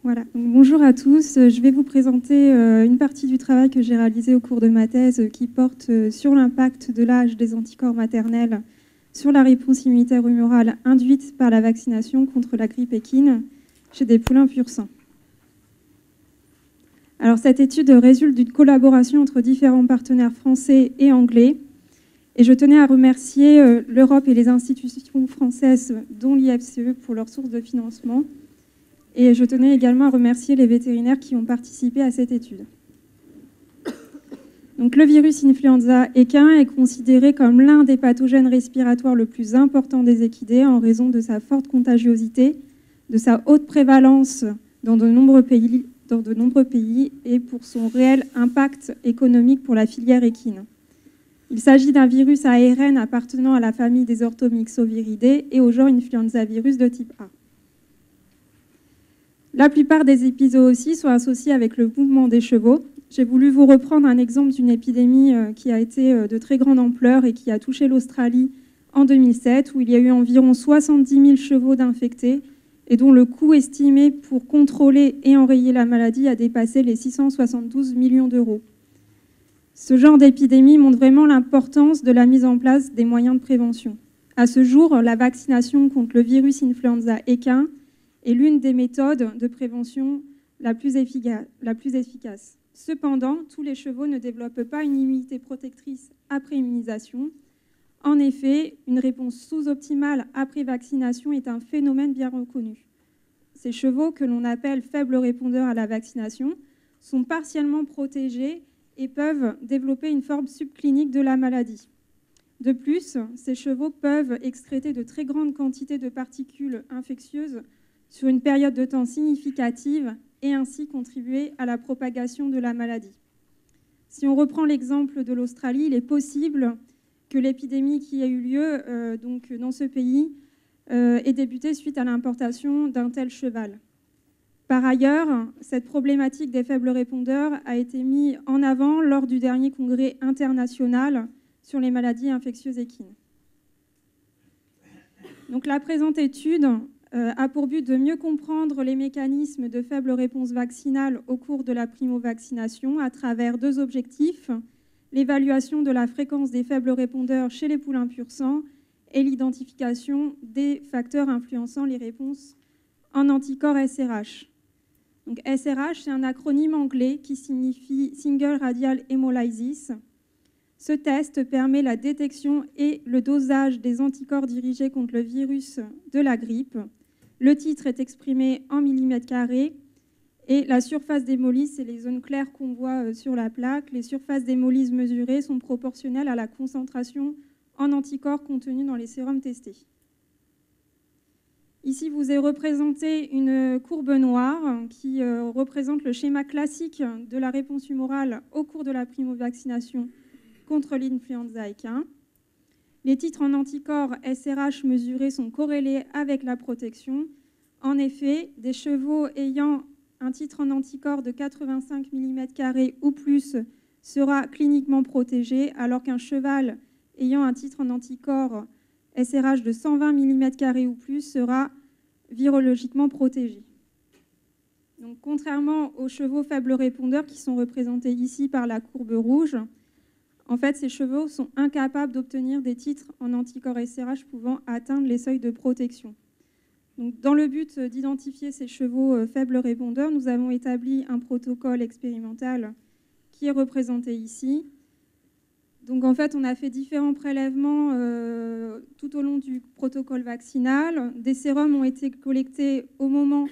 Voilà. Donc, bonjour à tous. Je vais vous présenter une partie du travail que j'ai réalisé au cours de ma thèse qui porte sur l'impact de l'âge des anticorps maternels sur la réponse immunitaire humorale induite par la vaccination contre la grippe équine chez des poulains pur sang. Alors, cette étude résulte d'une collaboration entre différents partenaires français et anglais. Et je tenais à remercier l'Europe et les institutions françaises, dont l'IFCE, pour leur source de financement. Et je tenais également à remercier les vétérinaires qui ont participé à cette étude. Donc, le virus influenza équin est considéré comme l'un des pathogènes respiratoires le plus important des équidés en raison de sa forte contagiosité, de sa haute prévalence dans de nombreux pays et pour son réel impact économique pour la filière équine. Il s'agit d'un virus à ARN appartenant à la famille des orthomyxoviridae et au genre influenzavirus de type A. La plupart des épizooties sont associés avec le mouvement des chevaux. J'ai voulu vous reprendre un exemple d'une épidémie qui a été de très grande ampleur et qui a touché l'Australie en 2007, où il y a eu environ 70 000 chevaux d'infectés et dont le coût estimé pour contrôler et enrayer la maladie a dépassé les 672 millions d'euros. Ce genre d'épidémie montre vraiment l'importance de la mise en place des moyens de prévention. À ce jour, la vaccination contre le virus influenza équin est l'une des méthodes de prévention la plus efficace. Cependant, tous les chevaux ne développent pas une immunité protectrice après immunisation. En effet, une réponse sous-optimale après vaccination est un phénomène bien reconnu. Ces chevaux, que l'on appelle faibles répondeurs à la vaccination, sont partiellement protégés et peuvent développer une forme subclinique de la maladie. De plus, ces chevaux peuvent excréter de très grandes quantités de particules infectieuses sur une période de temps significative et ainsi contribuer à la propagation de la maladie. Si on reprend l'exemple de l'Australie, il est possible que l'épidémie qui a eu lieu dans ce pays ait débuté suite à l'importation d'un tel cheval. Par ailleurs, cette problématique des faibles répondeurs a été mise en avant lors du dernier congrès international sur les maladies infectieuses équines. Donc, la présente étude a pour but de mieux comprendre les mécanismes de faible réponse vaccinale au cours de la primo-vaccination à travers deux objectifs, l'évaluation de la fréquence des faibles répondeurs chez les poulains pur sang et l'identification des facteurs influençant les réponses en anticorps SRH. Donc, SRH, c'est un acronyme anglais qui signifie Single Radial Hemolysis. Ce test permet la détection et le dosage des anticorps dirigés contre le virus de la grippe. Le titre est exprimé en millimètres carrés et la surface d'hémolyse, c'est les zones claires qu'on voit sur la plaque. Les surfaces d'hémolyse mesurées sont proportionnelles à la concentration en anticorps contenue dans les sérums testés. Ici, vous est représentée une courbe noire qui représente le schéma classique de la réponse humorale au cours de la primo-vaccination contre l'influenza équin. Les titres en anticorps SRH mesurés sont corrélés avec la protection. En effet, des chevaux ayant un titre en anticorps de 85 mm² ou plus sera cliniquement protégé, alors qu'un cheval ayant un titre en anticorps SRH de 120 mm² ou plus sera virologiquement protégé. Donc, contrairement aux chevaux faibles répondeurs qui sont représentés ici par la courbe rouge, en fait, ces chevaux sont incapables d'obtenir des titres en anticorps SRH pouvant atteindre les seuils de protection. Donc, dans le but d'identifier ces chevaux faibles répondeurs, nous avons établi un protocole expérimental qui est représenté ici. Donc, en fait, on a fait différents prélèvements tout au long du protocole vaccinal. Des sérums ont été collectés au moment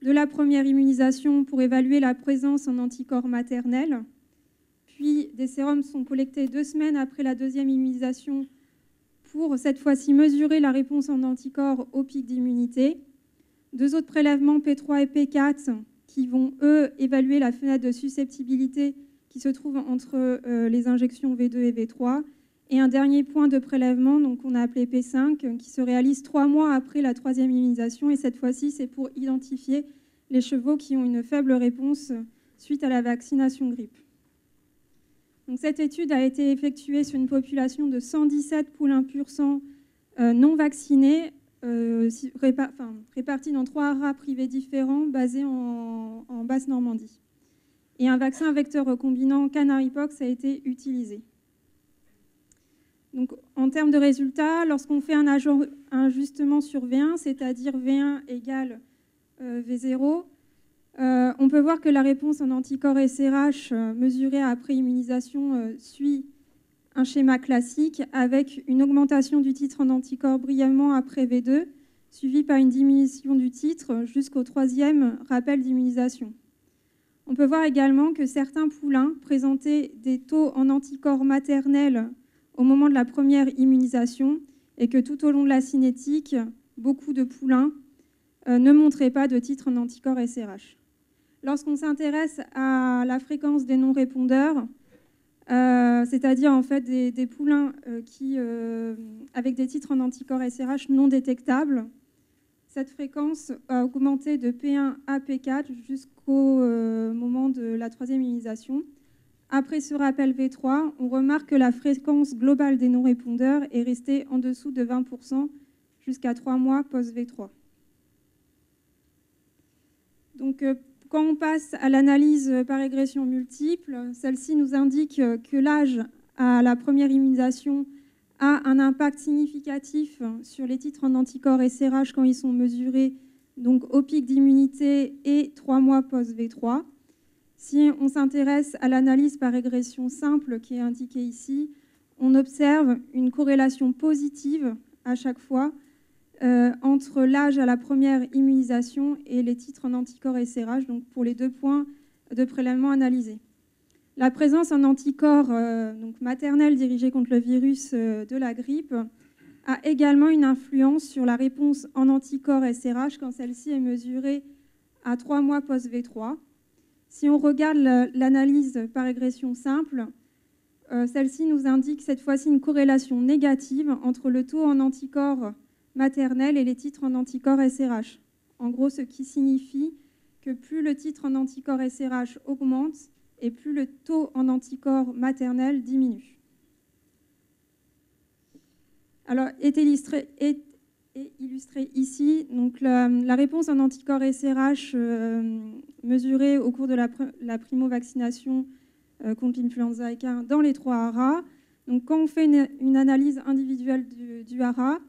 de la première immunisation pour évaluer la présence en anticorps maternels. Puis, des sérums sont collectés 2 semaines après la deuxième immunisation pour, cette fois-ci, mesurer la réponse en anticorps au pic d'immunité. 2 autres prélèvements, P3 et P4, qui vont, eux, évaluer la fenêtre de susceptibilité qui se trouve entre les injections V2 et V3. Et un dernier point de prélèvement, donc on a appelé P5, qui se réalise 3 mois après la 3e immunisation. Et cette fois-ci, c'est pour identifier les chevaux qui ont une faible réponse suite à la vaccination grippe. Donc, cette étude a été effectuée sur une population de 117 poulains pur sang non vaccinés répartis dans 3 haras privés différents basés en Basse-Normandie. Et un vaccin vecteur recombinant Canarypox a été utilisé. Donc, en termes de résultats, lorsqu'on fait un ajustement sur V1, c'est-à-dire V1 égale V0, on peut voir que la réponse en anticorps SRH mesurée après immunisation suit un schéma classique avec une augmentation du titre en anticorps brièvement après V2, suivie par une diminution du titre jusqu'au 3e rappel d'immunisation. On peut voir également que certains poulains présentaient des taux en anticorps maternels au moment de la première immunisation et que tout au long de la cinétique, beaucoup de poulains ne montraient pas de titre en anticorps SRH. Lorsqu'on s'intéresse à la fréquence des non-répondeurs, c'est-à-dire en fait des poulains avec des titres en anticorps SRH non détectables, cette fréquence a augmenté de P1 à P4 jusqu'au moment de la 3e immunisation. Après ce rappel V3, on remarque que la fréquence globale des non-répondeurs est restée en dessous de 20% jusqu'à 3 mois post-V3. Donc, quand on passe à l'analyse par régression multiple, celle-ci nous indique que l'âge à la première immunisation a un impact significatif sur les titres en anticorps SRH quand ils sont mesurés donc au pic d'immunité et 3 mois post-V3. Si on s'intéresse à l'analyse par régression simple qui est indiquée ici, on observe une corrélation positive à chaque fois entre l'âge à la première immunisation et les titres en anticorps SRH, donc pour les 2 points de prélèvement analysés. La présence en anticorps donc maternels dirigés contre le virus de la grippe a également une influence sur la réponse en anticorps SRH quand celle-ci est mesurée à 3 mois post-V3. Si on regarde l'analyse par régression simple, celle-ci nous indique cette fois-ci une corrélation négative entre le taux en anticorps maternels et les titres en anticorps SRH. En gros, ce qui signifie que plus le titre en anticorps SRH augmente et plus le taux en anticorps maternels diminue. Alors, est illustré ici donc la réponse en anticorps SRH mesurée au cours de la primo-vaccination contre l'influenza H1 dans les 3 haras. Donc, quand on fait une analyse individuelle du hara,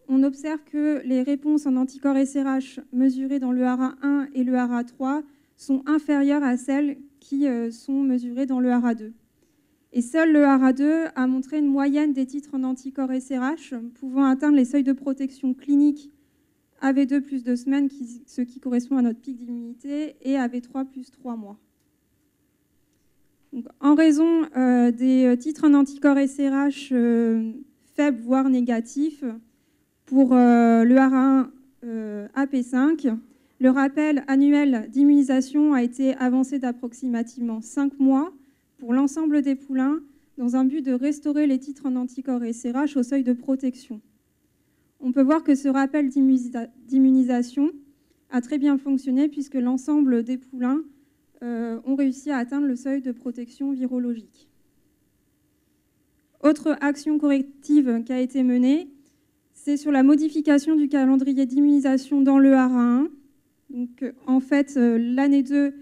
on observe que les réponses en anticorps SRH mesurées dans le hara 1 et le hara 3 sont inférieures à celles qui sont mesurées dans le hara 2. Et seul le hara 2 a montré une moyenne des titres en anticorps SRH pouvant atteindre les seuils de protection clinique AV2 plus 2 semaines, ce qui correspond à notre pic d'immunité, et AV3 plus 3 mois. Donc, en raison des titres en anticorps SRH faibles, voire négatifs, pour le hara 1 AP5, le rappel annuel d'immunisation a été avancé d'approximativement 5 mois pour l'ensemble des poulains dans un but de restaurer les titres en anticorps SRH au seuil de protection. On peut voir que ce rappel d'immunisation a très bien fonctionné puisque l'ensemble des poulains ont réussi à atteindre le seuil de protection virologique. Autre action corrective qui a été menée, c'est sur la modification du calendrier d'immunisation dans le hara 1. Donc, en fait, l'année 2,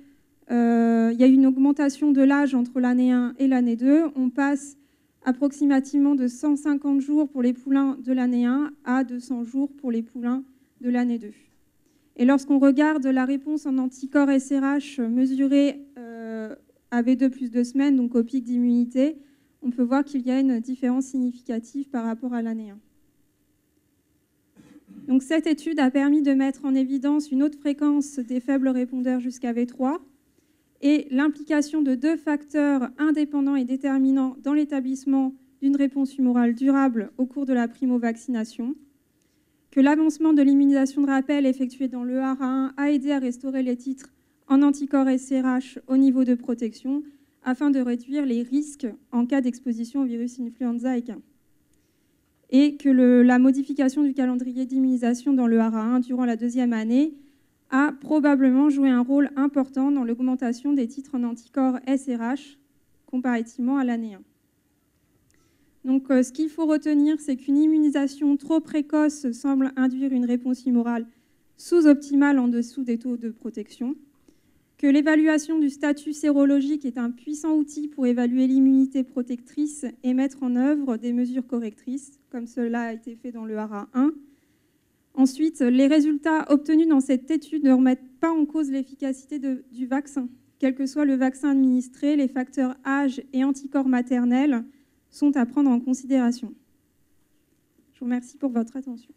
il y a eu une augmentation de l'âge entre l'année 1 et l'année 2. On passe approximativement de 150 jours pour les poulains de l'année 1 à 200 jours pour les poulains de l'année 2. Et lorsqu'on regarde la réponse en anticorps SRH mesurée AV2 plus 2 semaines, donc au pic d'immunité, on peut voir qu'il y a une différence significative par rapport à l'année 1. Donc, cette étude a permis de mettre en évidence une haute fréquence des faibles répondeurs jusqu'à V3 et l'implication de 2 facteurs indépendants et déterminants dans l'établissement d'une réponse humorale durable au cours de la primo-vaccination, que l'avancement de l'immunisation de rappel effectuée dans le hara 1 a aidé à restaurer les titres en anticorps SRH au niveau de protection afin de réduire les risques en cas d'exposition au virus influenza H1. Et que la modification du calendrier d'immunisation dans le hara 1 durant la 2e année a probablement joué un rôle important dans l'augmentation des titres en anticorps SRH comparativement à l'année 1. Donc, ce qu'il faut retenir, c'est qu'une immunisation trop précoce semble induire une réponse humorale sous-optimale en dessous des taux de protection, que l'évaluation du statut sérologique est un puissant outil pour évaluer l'immunité protectrice et mettre en œuvre des mesures correctrices, comme cela a été fait dans le HARA 1. Ensuite, les résultats obtenus dans cette étude ne remettent pas en cause l'efficacité du vaccin. Quel que soit le vaccin administré, les facteurs âge et anticorps maternels sont à prendre en considération. Je vous remercie pour votre attention.